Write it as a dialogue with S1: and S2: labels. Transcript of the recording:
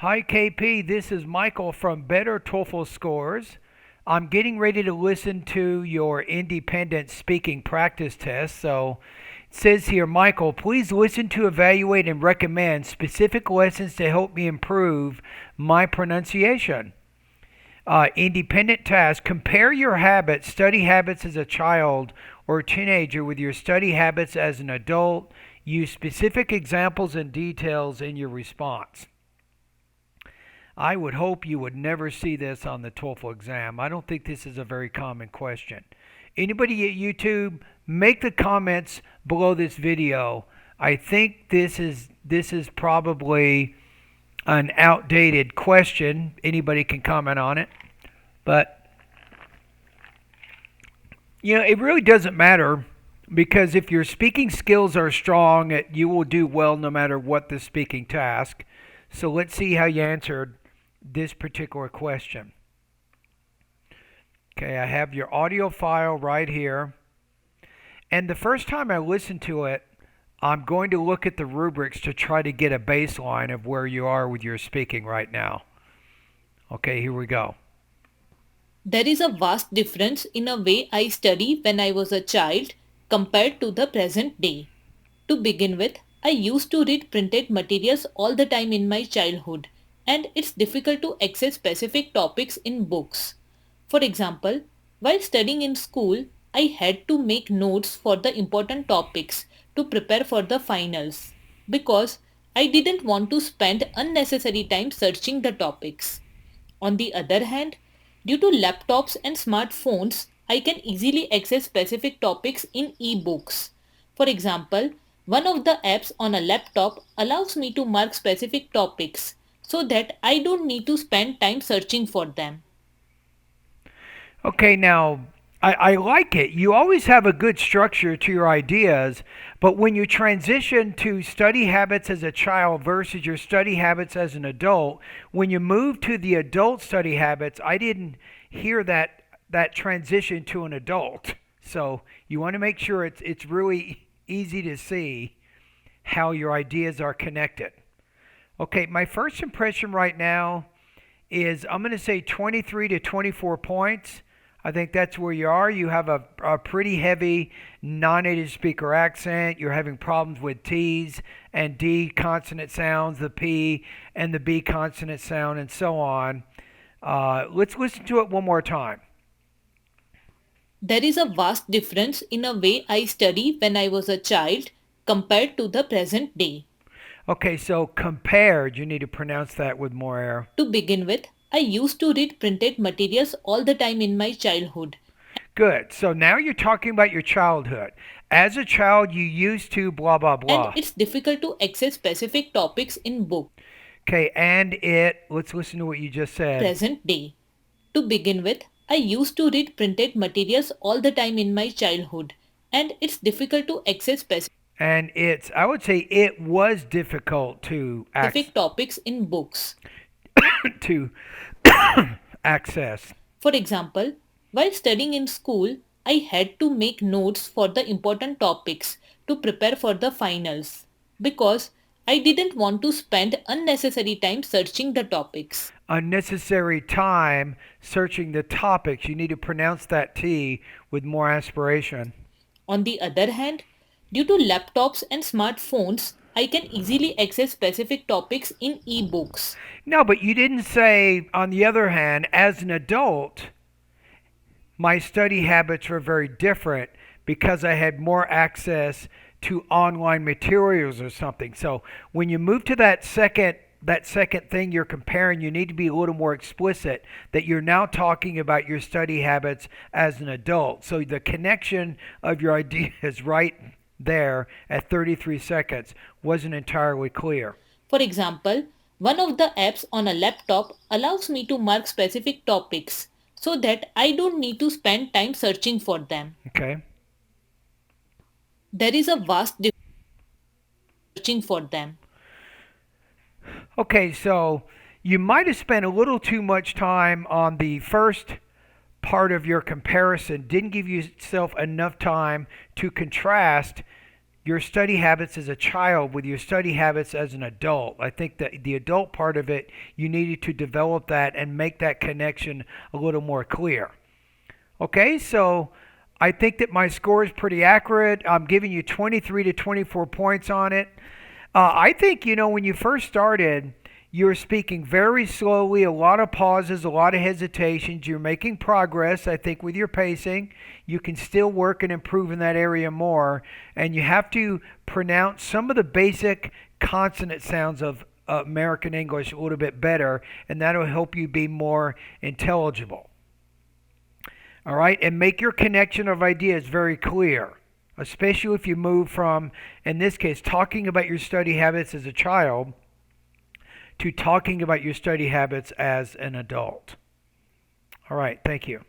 S1: Hi KP, this is Michael from Better TOEFL Scores. I'm getting ready to listen to your independent speaking practice test. So it says here, Michael, please listen to evaluate and recommend specific lessons to help me improve my pronunciation. Independent task, compare your habits, study habits as a child or teenager with your study habits as an adult. Use specific examples and details in your response. I would hope you would never see this on the TOEFL exam. I don't think this is a very common question. Anybody at YouTube, make the comments below this video. I think this is probably an outdated question. Anybody can comment on it. But it really doesn't matter because if your speaking skills are strong, you will do well no matter what the speaking task. So let's see how you answered this particular question. Okay, I have your audio file right here. And the first time I listen to it, I'm going to look at the rubrics to try to get a baseline of where you are with your speaking right now. Okay, here we go.
S2: There is a vast difference in a way I study when I was a child compared to the present day. To begin with, I used to read printed materials all the time in my childhood, and it's difficult to access specific topics in books. For example, while studying in school, I had to make notes for the important topics to prepare for the finals because I didn't want to spend unnecessary time searching the topics. On the other hand, due to laptops and smartphones, I can easily access specific topics in e-books. For example, one of the apps on a laptop allows me to mark specific topics so that I don't need to spend time searching for them.
S1: Okay, now I like it. You always have a good structure to your ideas, but when you transition to study habits as a child versus your study habits as an adult, when you move to the adult study habits, I didn't hear that transition to an adult. So you want to make sure it's really easy to see how your ideas are connected. Okay, my first impression right now is I'm going to say 23 to 24 points. I think that's where you are. You have a pretty heavy non native speaker accent. You're having problems with T's and D consonant sounds, the P and the B consonant sound, and so on. Let's listen to it one more time.
S2: There is a vast difference in a way I study when I was a child compared to the present day.
S1: Okay, so compared, you need to pronounce that with more air.
S2: To begin with, I used to read printed materials all the time in my childhood.
S1: Good. So now you're talking about your childhood. As a child, you used to blah, blah,
S2: And
S1: blah.
S2: it's difficult to access specific topics in books.
S1: Okay, let's listen to what you just said.
S2: Present day. To begin with, I used to read printed materials all the time in my childhood, and it's difficult to access
S1: And I would say it was difficult
S2: specific topics in books.
S1: to access.
S2: For example, while studying in school, I had to make notes for the important topics to prepare for the finals because I didn't want to spend unnecessary time searching the topics.
S1: Unnecessary time searching the topics. You need to pronounce that T with more aspiration.
S2: On the other hand, due to laptops and smartphones, I can easily access specific topics in e-books.
S1: No, but you didn't say, on the other hand, as an adult, my study habits were very different because I had more access to online materials or something. So when you move to that second thing you're comparing, you need to be a little more explicit that you're now talking about your study habits as an adult. So the connection of your ideas right there at 33 seconds wasn't entirely clear.
S2: For example, one of the apps on a laptop allows me to mark specific topics so that I don't need to spend time searching for them.
S1: Okay.
S2: There is a vast difference searching for them.
S1: Okay, so you might have spent a little too much time on the first part of your comparison, didn't give yourself enough time to contrast your study habits as a child with your study habits as an adult. I think that the adult part of it, you needed to develop that and make that connection a little more clear. Okay, so I think that my score is pretty accurate. I'm giving you 23 to 24 points on it. I think, when you first started, you were speaking very slowly, a lot of pauses, a lot of hesitations. You're making progress, I think, with your pacing. You can still work and improve in that area more. And you have to pronounce some of the basic consonant sounds of American English a little bit better, and that'll help you be more intelligible. All right, and make your connection of ideas very clear, especially if you move from, in this case, talking about your study habits as a child to talking about your study habits as an adult. All right, thank you.